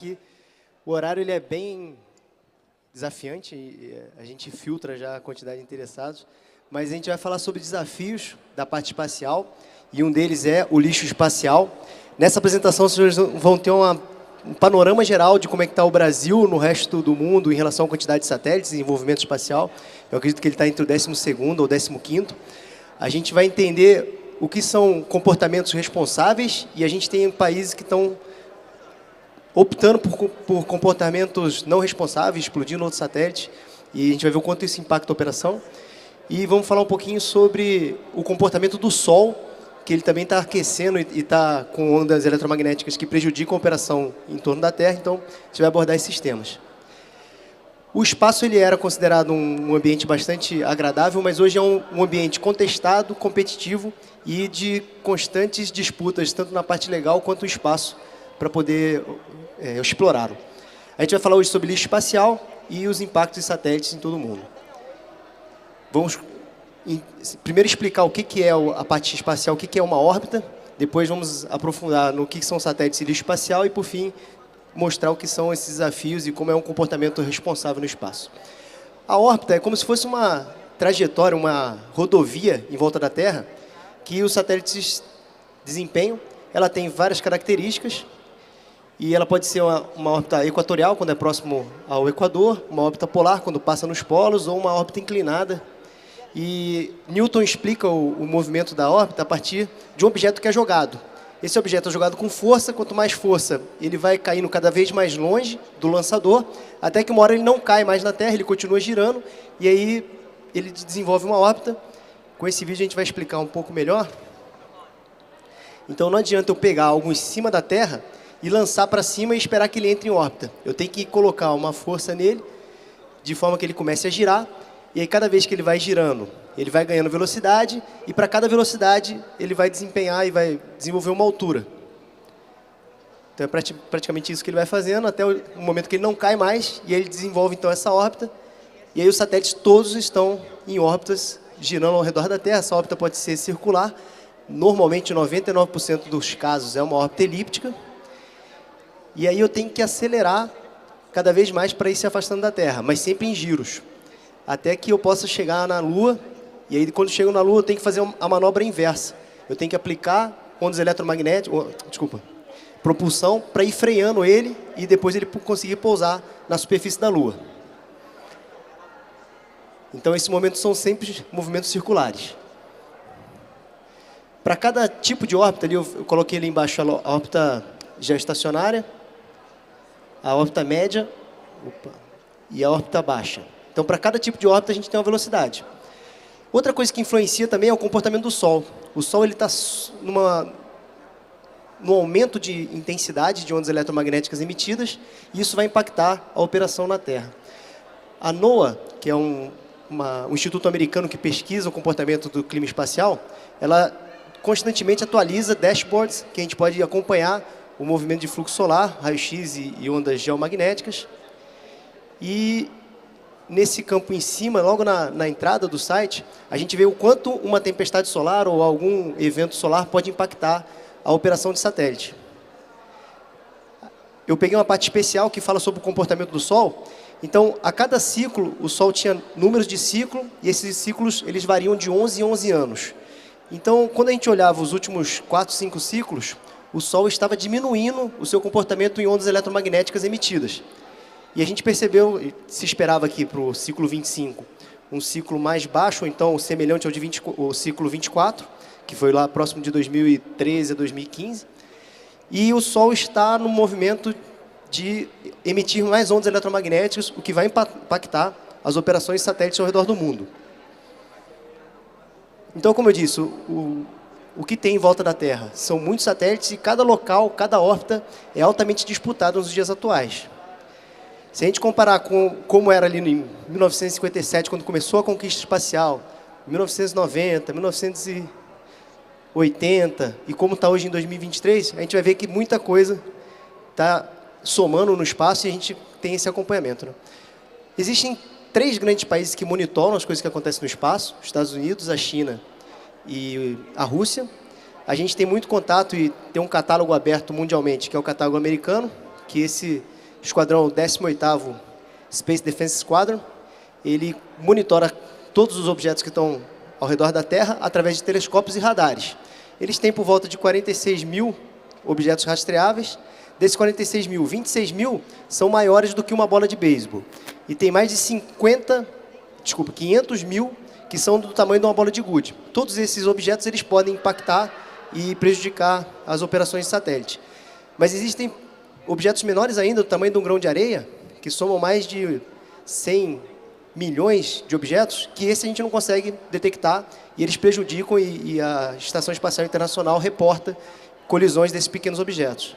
que o horário ele é bem desafiante, e a gente filtra já a quantidade de interessados, mas a gente vai falar sobre desafios da parte espacial, e um deles é o lixo espacial. Nessa apresentação, vocês vão ter um panorama geral de como é que está o Brasil no resto do mundo em relação à quantidade de satélites e desenvolvimento espacial. Eu acredito que ele está entre o 12º ou 15º. A gente vai entender o que são comportamentos responsáveis, e a gente tem países que estão optando por comportamentos não responsáveis, explodindo outros satélites, e a gente vai ver o quanto isso impacta a operação. E vamos falar um pouquinho sobre o comportamento do Sol, que ele também está aquecendo e está com ondas eletromagnéticas que prejudicam a operação em torno da Terra, então a gente vai abordar esses temas. O espaço ele era considerado um ambiente bastante agradável, mas hoje é um ambiente contestado, competitivo e de constantes disputas, tanto na parte legal quanto no espaço, para poder explorá-lo. A gente vai falar hoje sobre lixo espacial e os impactos de satélites em todo o mundo. Vamos primeiro explicar o que é a parte espacial, o que é uma órbita, depois vamos aprofundar no que são satélites e lixo espacial e, por fim, mostrar o que são esses desafios e como é um comportamento responsável no espaço. A órbita é como se fosse uma trajetória, uma rodovia em volta da Terra que os satélites desempenham. Ela tem várias características e ela pode ser uma órbita equatorial, quando é próximo ao Equador, uma órbita polar, quando passa nos polos, ou uma órbita inclinada. E Newton explica o movimento da órbita a partir de um objeto que é jogado. Esse objeto é jogado com força, quanto mais força, ele vai caindo cada vez mais longe do lançador, até que uma hora ele não cai mais na Terra, ele continua girando, e aí ele desenvolve uma órbita. Com esse vídeo a gente vai explicar um pouco melhor. Então não adianta eu pegar algo em cima da Terra e lançar para cima e esperar que ele entre em órbita. Eu tenho que colocar uma força nele, de forma que ele comece a girar, e aí cada vez que ele vai girando, ele vai ganhando velocidade, e para cada velocidade ele vai desempenhar e vai desenvolver uma altura. Então é praticamente isso que ele vai fazendo, até o momento que ele não cai mais, e ele desenvolve então essa órbita, e aí os satélites todos estão em órbitas, girando ao redor da Terra. Essa órbita pode ser circular, normalmente 99% dos casos é uma órbita elíptica, e aí eu tenho que acelerar cada vez mais para ir se afastando da Terra, mas sempre em giros, até que eu possa chegar na Lua, e aí quando chego na Lua eu tenho que fazer a manobra inversa. Eu tenho que aplicar ondas eletromagnéticas, propulsão, para ir freando ele e depois ele conseguir pousar na superfície da Lua. Então esses movimentos são sempre movimentos circulares. Para cada tipo de órbita, ali eu coloquei ali embaixo a órbita geoestacionária, a órbita média e a órbita baixa. Então, para cada tipo de órbita, a gente tem uma velocidade. Outra coisa que influencia também é o comportamento do Sol. O Sol está num aumento de intensidade de ondas eletromagnéticas emitidas, e isso vai impactar a operação na Terra. A NOAA, que é um instituto americano que pesquisa o comportamento do clima espacial, ela constantemente atualiza dashboards que a gente pode acompanhar o movimento de fluxo solar, raio-x e ondas geomagnéticas. E nesse campo em cima, logo na entrada do site, a gente vê o quanto uma tempestade solar ou algum evento solar pode impactar a operação de satélite. Eu peguei uma parte especial que fala sobre o comportamento do Sol. Então, a cada ciclo, o Sol tinha números de ciclo, e esses ciclos eles variam de 11 em 11 anos. Então, quando a gente olhava os últimos 4, 5 ciclos, o Sol estava diminuindo o seu comportamento em ondas eletromagnéticas emitidas. E a gente percebeu, se esperava aqui para o ciclo 25, um ciclo mais baixo, ou então semelhante ao o ciclo 24, que foi lá próximo de 2013 a 2015. E o Sol está no movimento de emitir mais ondas eletromagnéticas, o que vai impactar as operações de satélites ao redor do mundo. Então, como eu disse, o que tem em volta da Terra são muitos satélites, e cada local, cada órbita é altamente disputada nos dias atuais. Se a gente comparar com como era ali em 1957, quando começou a conquista espacial, 1990, 1980, e como está hoje em 2023, a gente vai ver que muita coisa está somando no espaço, e a gente tem esse acompanhamento, né? Existem 3 grandes países que monitoram as coisas que acontecem no espaço: os Estados Unidos, a China e a Rússia. A gente tem muito contato e tem um catálogo aberto mundialmente, que é o catálogo americano, que esse esquadrão 18º Space Defense Squadron. Ele monitora todos os objetos que estão ao redor da Terra através de telescópios e radares. Eles têm por volta de 46 mil objetos rastreáveis. Desses 46 mil, 26 mil são maiores do que uma bola de beisebol. E tem mais de 500 mil que são do tamanho de uma bola de gude. Todos esses objetos eles podem impactar e prejudicar as operações de satélite. Mas existem objetos menores ainda, do tamanho de um grão de areia, que somam mais de 100 milhões de objetos, que esse a gente não consegue detectar, e eles prejudicam, e a Estação Espacial Internacional reporta colisões desses pequenos objetos.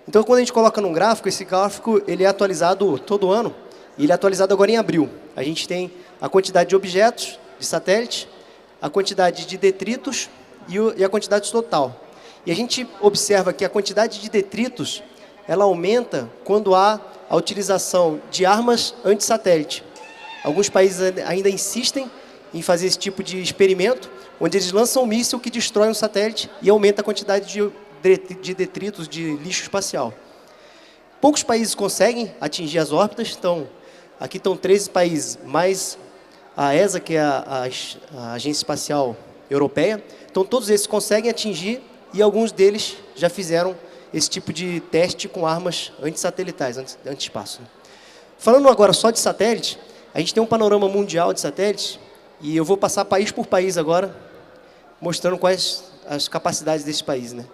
Então, quando a gente coloca num gráfico, esse gráfico ele é atualizado todo ano, e ele é atualizado agora em abril. A gente tem a quantidade de objetos de satélite, a quantidade de detritos e a quantidade total. E a gente observa que a quantidade de detritos ela aumenta quando há a utilização de armas anti-satélite. Alguns países ainda insistem em fazer esse tipo de experimento, onde eles lançam um míssil que destrói um satélite e aumenta a quantidade de detritos, de lixo espacial. Poucos países conseguem atingir as órbitas, então, aqui estão 13 países, mais a ESA, que é a Agência Espacial Europeia. Então, todos esses conseguem atingir e alguns deles já fizeram esse tipo de teste com armas antissatelitais, anti-espaço. Falando agora só de satélite, a gente tem um panorama mundial de satélites e eu vou passar país por país agora, mostrando quais as capacidades desse país, né?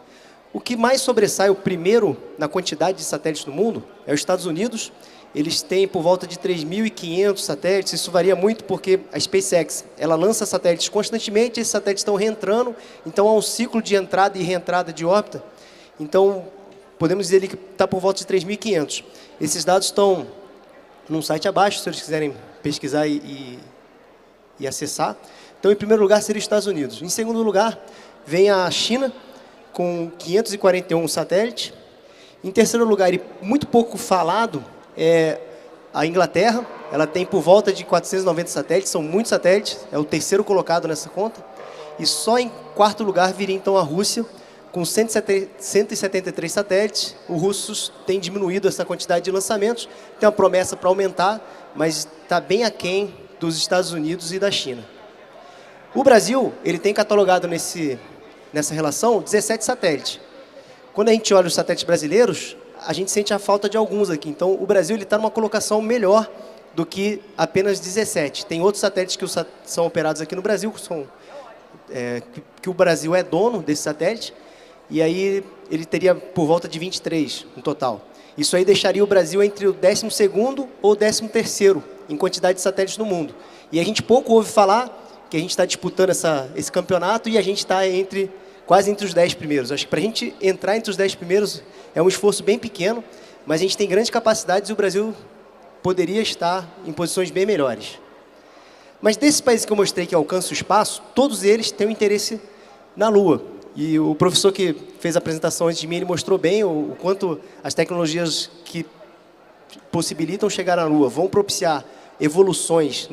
O que mais sobressai, o primeiro na quantidade de satélites no mundo, é os Estados Unidos. Eles têm por volta de 3.500 satélites. Isso varia muito porque a SpaceX ela lança satélites constantemente, esses satélites estão reentrando, então há um ciclo de entrada e reentrada de órbita. Então, podemos dizer que está por volta de 3.500. Esses dados estão num site abaixo, se eles quiserem pesquisar e acessar. Então, em primeiro lugar, seria os Estados Unidos. Em segundo lugar, vem a China, com 541 satélites. Em terceiro lugar, e muito pouco falado, é a Inglaterra. Ela tem por volta de 490 satélites, são muitos satélites, é o terceiro colocado nessa conta. E só em quarto lugar viria então a Rússia, com 173 satélites. Os russos têm diminuído essa quantidade de lançamentos, tem uma promessa para aumentar, mas está bem aquém dos Estados Unidos e da China. O Brasil ele tem catalogado nessa relação 17 satélites. Quando a gente olha os satélites brasileiros, a gente sente a falta de alguns aqui. Então, o Brasil está numa colocação melhor do que apenas 17. Tem outros satélites que são operados aqui no Brasil, que o Brasil é dono desse satélite, e aí ele teria por volta de 23 no total. Isso aí deixaria o Brasil entre o 12º ou 13º em quantidade de satélites no mundo. E a gente pouco ouve falar que a gente está disputando esse campeonato e a gente está quase entre os 10 primeiros. Acho que para a gente entrar entre os 10 primeiros é um esforço bem pequeno, mas a gente tem grandes capacidades e o Brasil poderia estar em posições bem melhores. Mas desses países que eu mostrei que alcançam o espaço, todos eles têm um interesse na Lua. E o professor que fez a apresentação antes de mim, ele mostrou bem o quanto as tecnologias que possibilitam chegar na Lua vão propiciar evoluções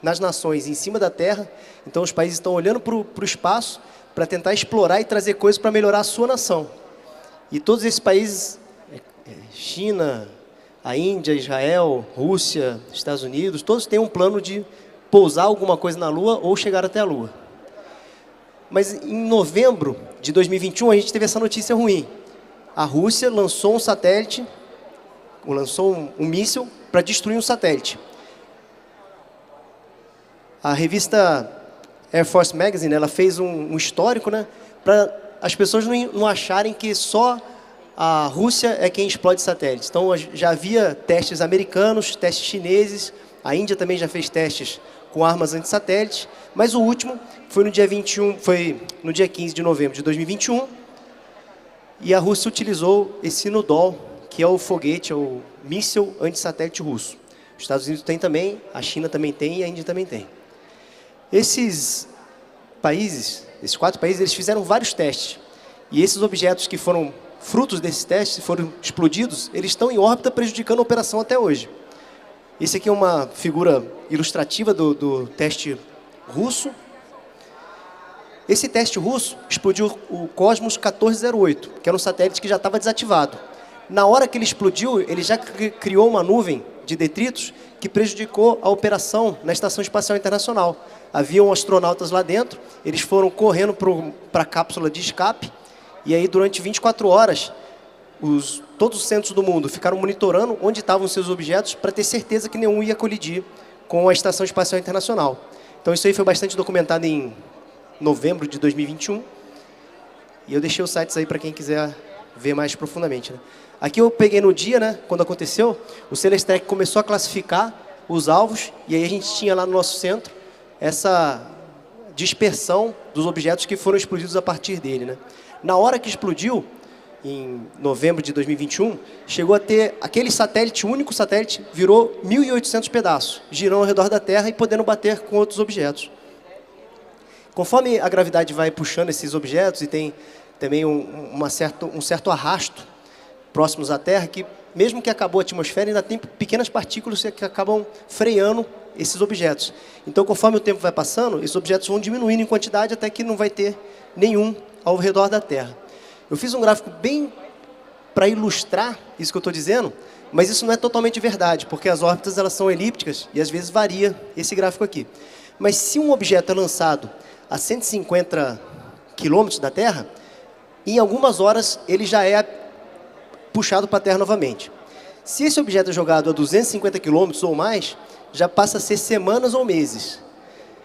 nas nações em cima da Terra. Então, os países estão olhando para o espaço para tentar explorar e trazer coisas para melhorar a sua nação. E todos esses países, China, a Índia, Israel, Rússia, Estados Unidos, todos têm um plano de pousar alguma coisa na Lua ou chegar até a Lua. Mas em novembro de 2021, a gente teve essa notícia ruim. A Rússia lançou um satélite, lançou um míssil para destruir um satélite. A revista Air Force Magazine, ela fez um histórico, né, para as pessoas não acharem que só a Rússia é quem explode satélites. Então, já havia testes americanos, testes chineses, a Índia também já fez testes com armas antissatélites, mas o último foi no dia 15 de novembro de 2021, e a Rússia utilizou esse Nudol, que é o foguete, é o míssil antissatélite russo. Os Estados Unidos tem também, a China também tem e a Índia também tem. Esses quatro países, eles fizeram vários testes. E esses objetos que foram frutos desses testes, foram explodidos, eles estão em órbita prejudicando a operação até hoje. Esse aqui é uma figura ilustrativa do teste russo. Esse teste russo explodiu o Cosmos 1408, que era um satélite que já estava desativado. Na hora que ele explodiu, ele já criou uma nuvem de detritos que prejudicou a operação na Estação Espacial Internacional. Haviam astronautas lá dentro, eles foram correndo para a cápsula de escape, e aí durante 24 horas, todos os centros do mundo ficaram monitorando onde estavam seus objetos para ter certeza que nenhum ia colidir com a Estação Espacial Internacional. Então isso aí foi bastante documentado em novembro de 2021, e eu deixei os sites aí para quem quiser ver mais profundamente, né? Aqui eu peguei no dia, né, quando aconteceu, o Celestec começou a classificar os alvos, e aí a gente tinha lá no nosso centro essa dispersão dos objetos que foram explodidos a partir dele, né? Na hora que explodiu, em novembro de 2021, chegou a ter aquele satélite, o único satélite, virou 1.800 pedaços, girando ao redor da Terra e podendo bater com outros objetos. Conforme a gravidade vai puxando esses objetos, e tem também um certo arrasto próximos à Terra, que mesmo que acabou a atmosfera, ainda tem pequenas partículas que acabam freando esses objetos. Então, conforme o tempo vai passando, esses objetos vão diminuindo em quantidade até que não vai ter nenhum ao redor da Terra. Eu fiz um gráfico bem para ilustrar isso que eu estou dizendo, mas isso não é totalmente verdade, porque as órbitas elas são elípticas e às vezes varia esse gráfico aqui. Mas se um objeto é lançado a 150 quilômetros da Terra, em algumas horas ele já é puxado para a Terra novamente. Se esse objeto é jogado a 250 quilômetros ou mais, já passa a ser semanas ou meses.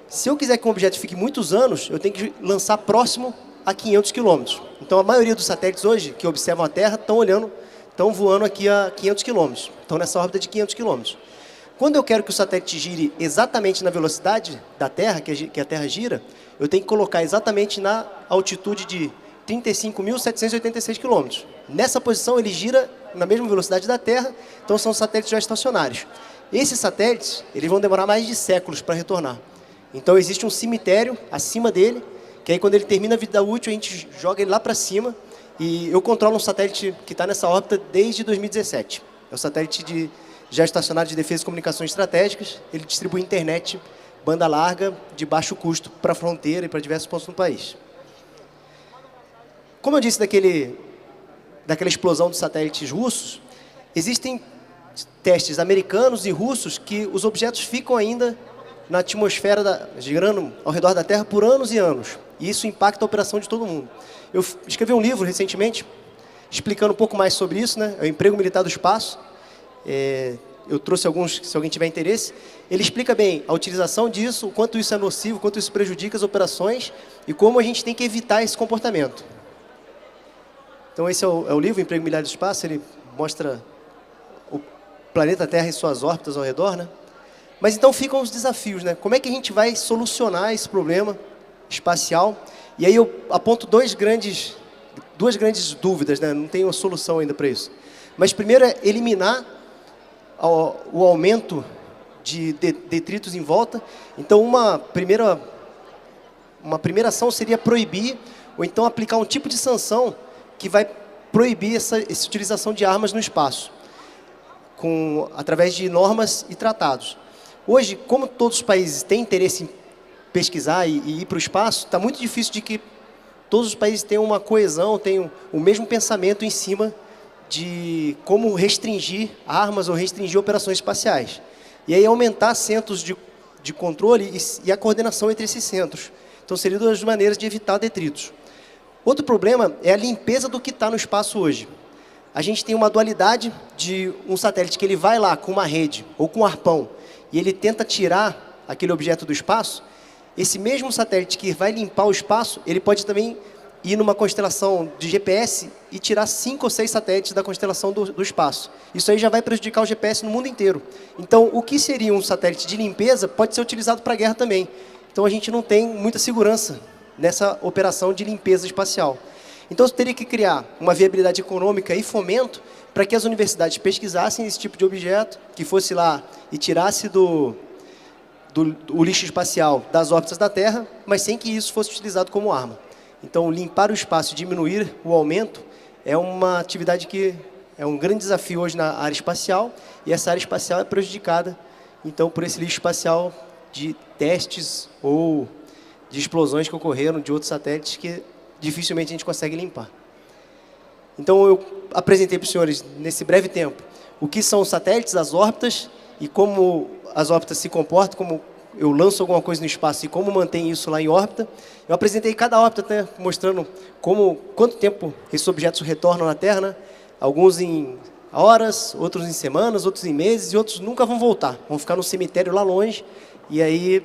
Se eu quiser que um objeto fique muitos anos, eu tenho que lançar próximo a 500 quilômetros. Então, a maioria dos satélites hoje que observam a Terra estão voando aqui a 500 quilômetros. Estão nessa órbita de 500 quilômetros. Quando eu quero que o satélite gire exatamente na velocidade da Terra, que a Terra gira, eu tenho que colocar exatamente na altitude de 35.786 quilômetros. Nessa posição, ele gira na mesma velocidade da Terra, então são satélites geoestacionários. Esses satélites, eles vão demorar mais de séculos para retornar. Então, existe um cemitério acima dele, que aí quando ele termina a vida útil, a gente joga ele lá para cima, e eu controlo um satélite que está nessa órbita desde 2017. É o satélite geoestacionário de defesa e comunicações estratégicas. Ele distribui internet, banda larga, de baixo custo para a fronteira e para diversos pontos no país. Como eu disse daquela explosão dos satélites russos, existem testes americanos e russos que os objetos ficam ainda na atmosfera, girando ao redor da Terra por anos e anos. E isso impacta a operação de todo mundo. Eu escrevi um livro recentemente, explicando um pouco mais sobre isso, né? É o Emprego Militar do Espaço. Eu trouxe alguns, se alguém tiver interesse. Ele explica bem a utilização disso, o quanto isso é nocivo, o quanto isso prejudica as operações e como a gente tem que evitar esse comportamento. Então, esse é o livro, Emprego Militar do Espaço. Ele mostra o planeta Terra e suas órbitas ao redor, né? Mas então ficam os desafios, né? Como é que a gente vai solucionar esse problema espacial? E aí eu aponto duas grandes dúvidas, né? Não tenho uma solução ainda para isso. Mas primeiro é eliminar o aumento de detritos em volta. Então uma primeira ação seria proibir ou então aplicar um tipo de sanção que vai proibir essa utilização de armas no espaço, através de normas e tratados. Hoje, como todos os países têm interesse em pesquisar e ir para o espaço, está muito difícil de que todos os países tenham uma coesão, tenham o mesmo pensamento em cima de como restringir armas ou restringir operações espaciais. E aí aumentar centros de controle e a coordenação entre esses centros. Então, seriam duas maneiras de evitar detritos. Outro problema é a limpeza do que está no espaço hoje. A gente tem uma dualidade de um satélite que ele vai lá com uma rede ou com um arpão e ele tenta tirar aquele objeto do espaço. Esse mesmo satélite que vai limpar o espaço, ele pode também ir numa constelação de GPS e tirar 5 ou 6 satélites da constelação do espaço. Isso aí já vai prejudicar o GPS no mundo inteiro. Então, o que seria um satélite de limpeza pode ser utilizado para a guerra também. Então, a gente não tem muita segurança nessa operação de limpeza espacial. Então, eu teria que criar uma viabilidade econômica e fomento para que as universidades pesquisassem esse tipo de objeto, que fosse lá e tirasse o lixo espacial das órbitas da Terra, mas sem que isso fosse utilizado como arma. Então, limpar o espaço e diminuir o aumento é uma atividade que é um grande desafio hoje na área espacial, e essa área espacial é prejudicada, então, por esse lixo espacial de testes ou de explosões que ocorreram de outros satélites que dificilmente a gente consegue limpar. Então, eu apresentei para os senhores, nesse breve tempo, o que são os satélites, as órbitas, e como as órbitas se comportam, como eu lanço alguma coisa no espaço e como mantém isso lá em órbita. Eu apresentei cada órbita, até mostrando quanto tempo esses objetos retornam na Terra, né? Alguns em horas, outros em semanas, outros em meses, e outros nunca vão voltar. Vão ficar no cemitério lá longe, e aí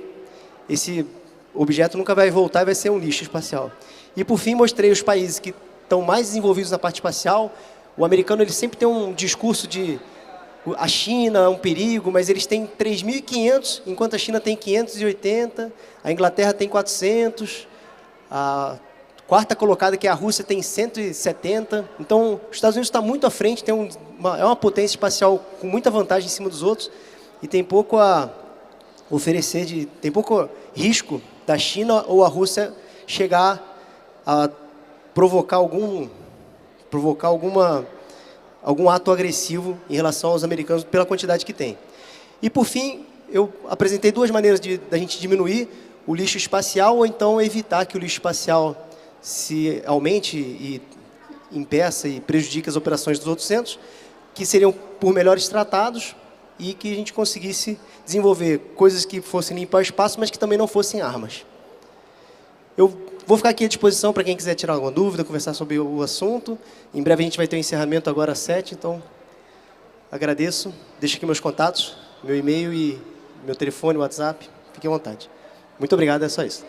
esse objeto nunca vai voltar e vai ser um lixo espacial. E, por fim, mostrei os países que estão mais desenvolvidos na parte espacial. O americano ele sempre tem um discurso de a China é um perigo, mas eles têm 3.500, enquanto a China tem 580, a Inglaterra tem 400, a quarta colocada, que é a Rússia, tem 170. Então, os Estados Unidos está muito à frente, é uma potência espacial com muita vantagem em cima dos outros e tem pouco a oferecer, tem pouco risco da China ou a Rússia chegar a provocar algum ato agressivo em relação aos americanos pela quantidade que tem. E, por fim, eu apresentei duas maneiras da gente diminuir o lixo espacial ou então evitar que o lixo espacial se aumente e impeça e prejudique as operações dos outros centros, que seriam por melhores tratados e que a gente conseguisse desenvolver coisas que fossem limpar o espaço, mas que também não fossem armas. Eu vou ficar aqui à disposição para quem quiser tirar alguma dúvida, conversar sobre o assunto. Em breve a gente vai ter um encerramento agora às 7, então agradeço. Deixo aqui meus contatos, meu e-mail e meu telefone, WhatsApp. Fique à vontade. Muito obrigado, é só isso.